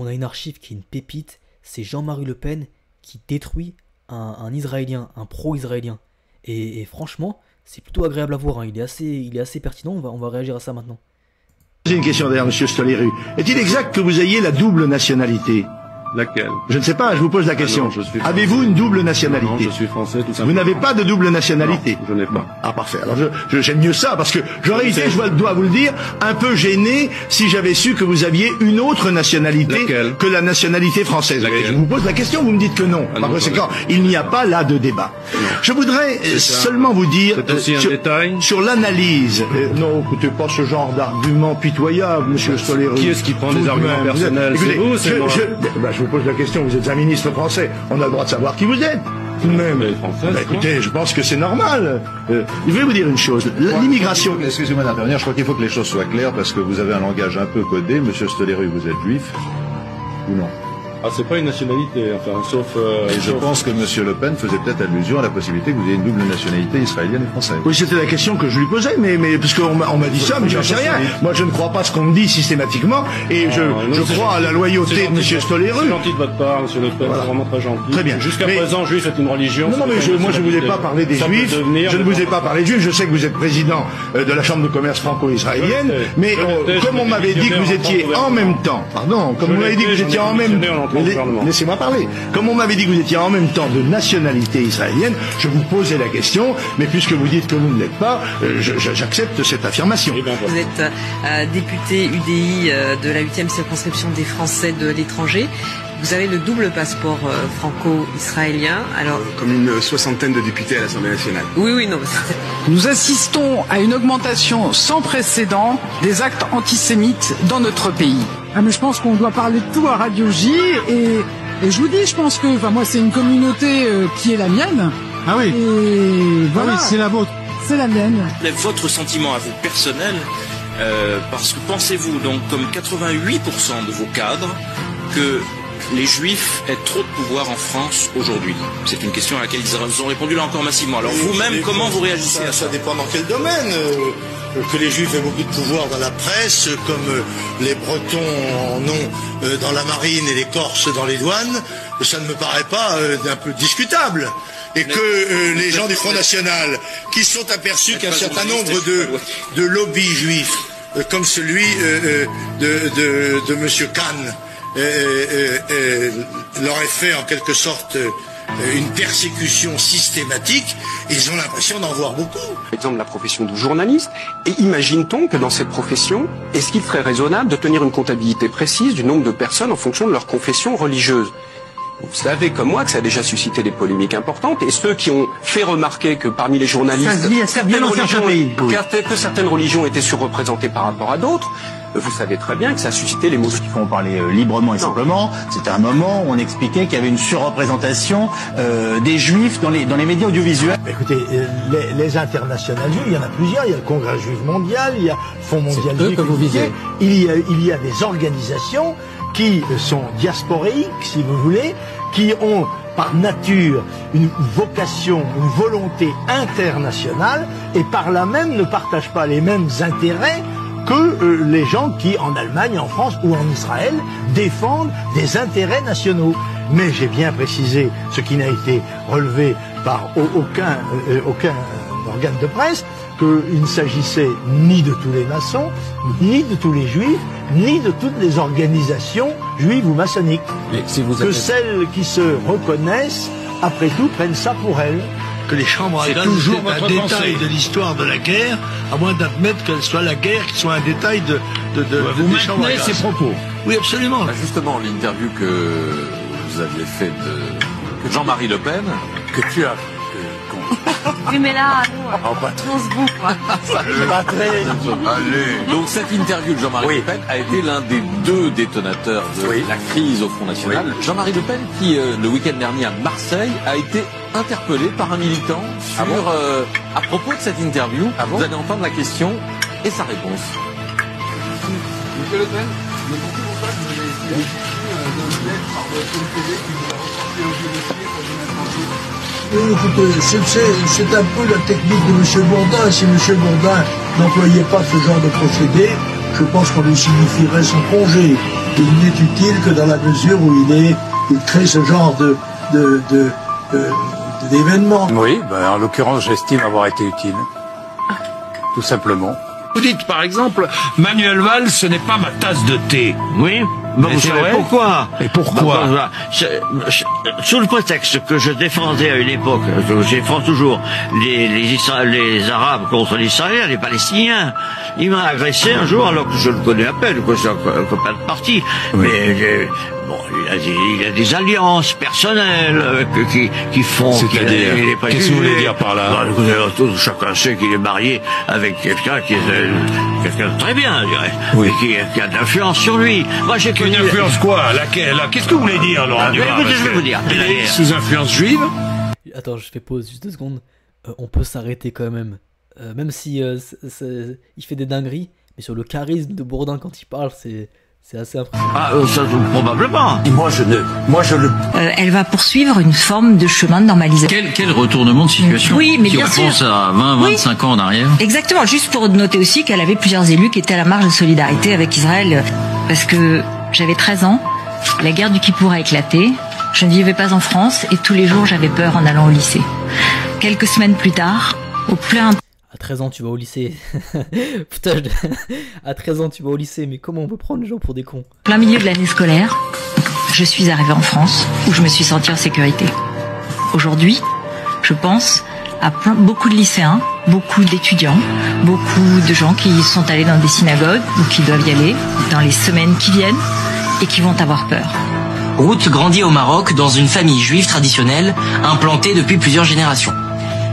on a une archive qui est une pépite, c'est Jean-Marie Le Pen qui détruit un Israélien, un pro-israélien. Et franchement, c'est plutôt agréable à voir, hein. Il est assez pertinent, on va réagir à ça maintenant. J'ai une question d'ailleurs, monsieur Stoléru. Est-il exact que vous ayez la double nationalité? Laquelle? Je ne sais pas, je vous pose la question. Avez-vous une double nationalité? Non, je suis français, tout simplement. Vous n'avez pas de double nationalité? Non, je n'ai pas. Ah, parfait. Alors, j'aime mieux ça, parce que j'aurais été, dois vous le dire, un peu gêné si j'avais su que vous aviez une autre nationalité Laquelle? Que la nationalité française. Laquelle? Je vous pose la question, vous me dites que non. Ah, Par non, conséquent, il n'y a pas là de débat. Non. Je voudrais seulement vous dire... C'est aussi un détail. Sur l'analyse... non, écoutez, pas ce genre d'argument pitoyable, monsieur Stoléru. Qui est-ce qui prend des arguments personnels? Écoutez, C'est vous, c'est moi? je vous pose la question, vous êtes un ministre français, on a le droit de savoir qui vous êtes. Tout de même. Écoutez, je pense que c'est normal. Je vais vous dire une chose. L'immigration... Excusez-moi d'intervenir, je crois qu'il faut que les choses soient claires parce que vous avez un langage un peu codé. Monsieur Stoléru, vous êtes juif ou non? Ah, c'est pas une nationalité, enfin, sauf... Et je pense que monsieur Le Pen faisait peut-être allusion à la possibilité que vous ayez une double nationalité israélienne et française. Oui, c'était la question que je lui posais, mais parce qu'on m'a dit ça, mais j'en sais rien. Moi, je ne crois pas ce qu'on me dit systématiquement, et je crois à la loyauté de monsieur Stoléru. C'est gentil de votre part, monsieur Le Pen, c'est vraiment très gentil. Très bien. Jusqu'à présent, juif est une religion. Non, mais moi, je ne vous ai pas parlé des juifs. Je ne vous ai pas parlé des juifs. Je sais que vous êtes président de la Chambre de commerce franco-israélienne, mais comme on m'avait dit que vous étiez en même temps, pardon, comme vous m'avez dit que vous étiez en même temps, laissez-moi parler. Comme on m'avait dit que vous étiez en même temps de nationalité israélienne, je vous posais la question, mais puisque vous dites que vous ne l'êtes pas, j'accepte cette affirmation. Vous êtes député UDI de la 8e circonscription des Français de l'étranger. Vous avez le double passeport franco-israélien. Alors, comme une soixantaine de députés à l'Assemblée nationale. Oui, non. Nous assistons à une augmentation sans précédent des actes antisémites dans notre pays. Ah, mais je pense qu'on doit parler de tout à Radio J et je vous dis, je pense que, moi, c'est une communauté qui est la mienne. Ah oui. Et voilà. Ah oui, c'est la vôtre. C'est la mienne. Votre sentiment à vous personnel, parce que pensez-vous donc, comme 88% de vos cadres, que les Juifs aient trop de pouvoir en France aujourd'hui? C'est une question à laquelle ils ont répondu là encore massivement. Alors vous-même, comment vous réagissez à ça? Ça dépend dans quel domaine. Que les Juifs aient beaucoup de pouvoir dans la presse, comme les Bretons en ont dans la marine et les Corses dans les douanes, ça ne me paraît pas un peu discutable. Et que les gens du Front National, qui se sont aperçus qu'un certain nombre de lobbies juifs, comme celui de M. Kahn, leur ait fait en quelque sorte une persécution systématique, ils ont l'impression d'en voir beaucoup. Par exemple, la profession de journaliste, et imagine-t-on que dans cette profession, est-ce qu'il serait raisonnable de tenir une comptabilité précise du nombre de personnes en fonction de leur confession religieuse? Vous savez comme moi que ça a déjà suscité des polémiques importantes, et ceux qui ont fait remarquer que parmi les journalistes, que certaines religions étaient surreprésentées par rapport à d'autres, vous savez très bien que ça a suscité l'émotion. Il faut en parler librement et simplement. C'était un moment où on expliquait qu'il y avait une surreprésentation des Juifs dans les médias audiovisuels. Écoutez, les internationales juives, il y en a plusieurs. Il y a le Congrès juif mondial, il y a le Fonds mondial juif. Que vous visez. Il y a des organisations qui sont diasporéiques, si vous voulez, qui ont par nature une vocation, une volonté internationale, et par là même ne partagent pas les mêmes intérêts que les gens qui, en Allemagne, en France ou en Israël, défendent des intérêts nationaux. Mais j'ai bien précisé ce qui n'a été relevé par aucun organe de presse, qu'il ne s'agissait ni de tous les maçons, ni de tous les juifs, ni de toutes les organisations juives ou maçonniques. Que celles qui se reconnaissent, après tout, prennent ça pour elles. Que les chambres à gaz c'est un détail de l'histoire de la guerre, à moins d'admettre qu'elle soit la guerre, qui soit un détail de vous maintenez ces propos. Oui, absolument. Justement, l'interview que vous aviez faite de Jean-Marie Le Pen, que tu as... Oui, mais là, on se bouffe, quoi. Allez. Donc cette interview de Jean-Marie Le Pen a été l'un des deux détonateurs de la crise au Front National. Jean-Marie Le Pen qui, le week-end dernier à Marseille, a été interpellé par un militant sur, à propos de cette interview. Vous allez entendre la question et sa réponse. Monsieur Le Pen, ne pensez-vous pas que vous avez été accusé d'un bled par votre télé qui vous a reporté au dossier pour vous mettre en cause? Écoutez, c'est un peu la technique de M. Bourdin. Si M. Bourdin n'employait pas ce genre de procédé, je pense qu'on lui signifierait son congé. il n'est utile que dans la mesure où il crée ce genre d'événements. Oui, en l'occurrence, j'estime avoir été utile. Tout simplement. Vous dites par exemple, Manuel Valls, ce n'est pas ma tasse de thé. Oui, vous savez pourquoi? Et pourquoi? Sous le prétexte que je défendais à une époque, je défends toujours les Arabes contre les Israéliens, les Palestiniens. Il m'a agressé un jour alors que je le connais à peine, que c'est un copain de parti. Oui. Mais il a des alliances personnelles qui font. C'est-à-dire, qu'est-ce que vous voulez dire par là? Chacun sait qu'il est marié avec quelqu'un qui est quelqu'un de très bien, je dirais, oui. Et qui a de l'influence sur lui. Moi, j'ai une influence quoi? Qu'est-ce que vous voulez dire, Laurent Dumas? Je vais vous dire. Il est sous influence juive? Attends, je fais pause juste 2 secondes. On peut s'arrêter quand même. Même si il fait des dingueries, mais sur le charisme de Bourdin quand il parle, c'est assez impressionnant. Ah, ça, probablement. Et moi, je le... Elle va poursuivre une forme de chemin de normalisation. Quel retournement de situation? Oui, mais bien sûr. On repense à 20-25 ans en arrière. Exactement. Juste pour noter aussi qu'elle avait plusieurs élus qui étaient à la marge de solidarité avec Israël. Parce que j'avais 13 ans, la guerre du Kippour a éclaté, je ne vivais pas en France et tous les jours j'avais peur en allant au lycée. Quelques semaines plus tard, au plein... À 13 ans, tu vas au lycée. Putain, à 13 ans, tu vas au lycée, mais comment on peut prendre les gens pour des cons? Plein milieu de l'année scolaire, je suis arrivée en France, où je me suis sentie en sécurité. Aujourd'hui, je pense à beaucoup de lycéens, beaucoup d'étudiants, beaucoup de gens qui sont allés dans des synagogues, ou qui doivent y aller, dans les semaines qui viennent, et qui vont avoir peur. Ruth grandit au Maroc dans une famille juive traditionnelle, implantée depuis plusieurs générations.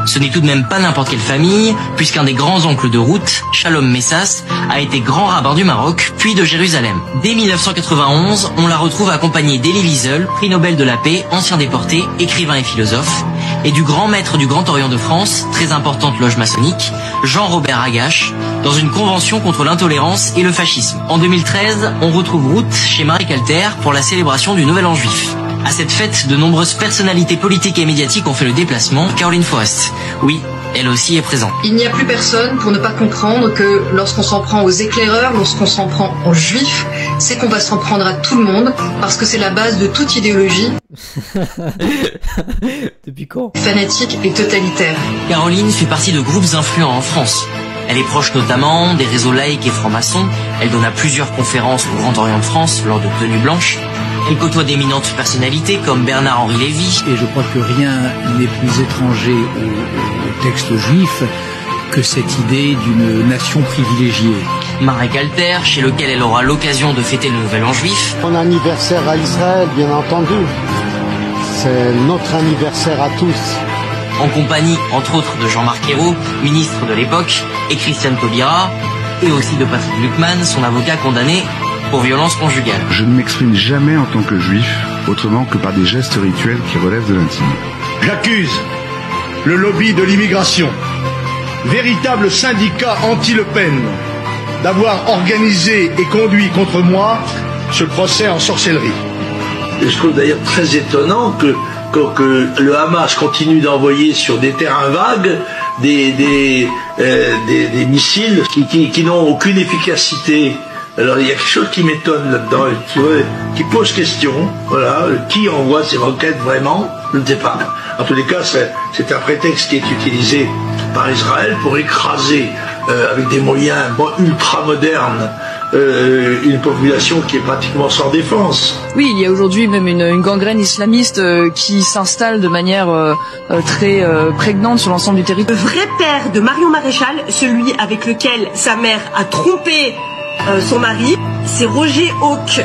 Ce n'est tout de même pas n'importe quelle famille, puisqu'un des grands-oncles de Ruth, Shalom Messas, a été grand rabbin du Maroc, puis de Jérusalem. Dès 1991, on la retrouve accompagnée d'Elie Wiesel, prix Nobel de la paix, ancien déporté, écrivain et philosophe, et du grand maître du Grand Orient de France, très importante loge maçonnique, Jean-Robert Agache, dans une convention contre l'intolérance et le fascisme. En 2013, on retrouve Ruth chez Marie Calter pour la célébration du Nouvel An juif. À cette fête, de nombreuses personnalités politiques et médiatiques ont fait le déplacement. Caroline Forest, oui, elle aussi est présente. Il n'y a plus personne pour ne pas comprendre que lorsqu'on s'en prend aux éclaireurs, lorsqu'on s'en prend aux juifs, c'est qu'on va s'en prendre à tout le monde, parce que c'est la base de toute idéologie. Depuis quand? Fanatique et totalitaire. Caroline fait partie de groupes influents en France. Elle est proche notamment des réseaux laïcs et francs-maçons. Elle donne à plusieurs conférences au Grand Orient de France lors de tenues blanches. Elle côtoie d'éminentes personnalités comme Bernard-Henri Lévy. Et je crois que rien n'est plus étranger au texte juif que cette idée d'une nation privilégiée. Marie Calter, chez lequel elle aura l'occasion de fêter le Nouvel An juif. Son anniversaire à Israël, bien entendu. C'est notre anniversaire à tous. En compagnie, entre autres, de Jean-Marc Ayrault, ministre de l'époque, et Christiane Taubira, et aussi de Patrick Luckmann, son avocat condamné pour violence conjugale. Je ne m'exprime jamais en tant que juif, autrement que par des gestes rituels qui relèvent de l'intime. J'accuse le lobby de l'immigration, véritable syndicat anti-Le Pen, d'avoir organisé et conduit contre moi ce procès en sorcellerie. Et je trouve d'ailleurs très étonnant que le Hamas continue d'envoyer sur des terrains vagues des missiles qui n'ont aucune efficacité. Alors il y a quelque chose qui m'étonne là-dedans, qui pose question. Voilà, qui envoie ces roquettes vraiment? Je ne sais pas. En tous les cas, c'est un prétexte qui est utilisé par Israël pour écraser avec des moyens ultra modernes une population qui est pratiquement sans défense. Oui, il y a aujourd'hui même une gangrène islamiste qui s'installe de manière très prégnante sur l'ensemble du territoire. Le vrai père de Marion Maréchal, celui avec lequel sa mère a trompé son mari, c'est Roger Hawk.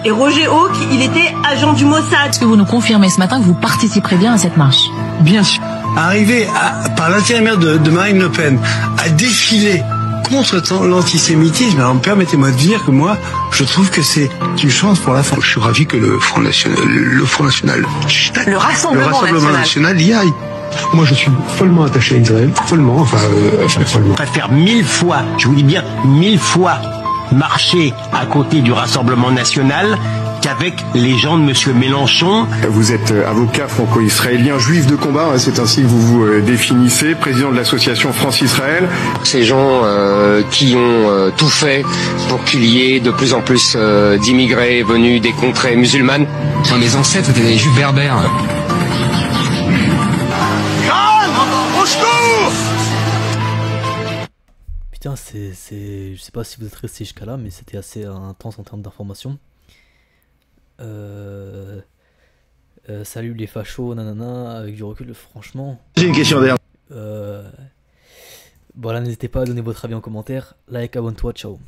Et Roger Hawk, il était agent du Mossad. Est-ce que vous nous confirmez ce matin que vous participerez bien à cette marche? Bien sûr. Arriver par l'intermédiaire de Marine Le Pen à défiler contre l'antisémitisme, alors permettez-moi de dire que moi, je trouve que c'est une chance pour la France. Je suis ravi que le Front National, le Rassemblement National y aille. Moi, je suis follement attaché à Israël, follement. Je préfère 1000 fois, je vous dis bien 1000 fois, marcher à côté du Rassemblement National qu'avec les gens de monsieur Mélenchon. Vous êtes avocat franco-israélien, juif de combat, hein, c'est ainsi que vous vous définissez, président de l'association France-Israël. Ces gens qui ont tout fait pour qu'il y ait de plus en plus d'immigrés venus des contrées musulmanes. Mes ancêtres étaient des juifs berbères. Putain, je sais pas si vous êtes resté jusqu'à là, mais c'était assez intense en termes d'informations. Salut les fachos, nanana, avec du recul, franchement. J'ai une question d'ailleurs. Voilà, n'hésitez pas à donner votre avis en commentaire. Like, abonne-toi, ciao.